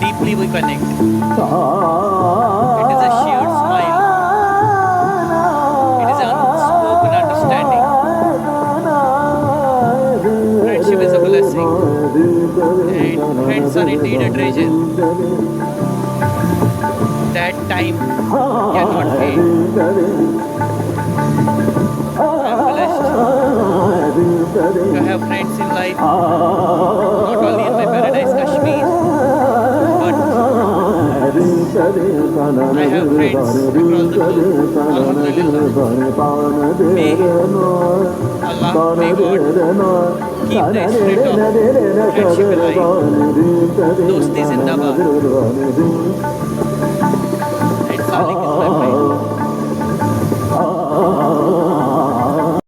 deeply we connect. It is a shared smile. It is an unspoken understanding. Friendship is a blessing, and friends are indeed a treasure. That time cannot fade. I'm blessed to have friends in life, not only in my paradise Kashmir, but I have friends across the globe. Alhamdulillah. May Allah, may God keep the spirit of friendship alive. Dosti Zindabad. And Salik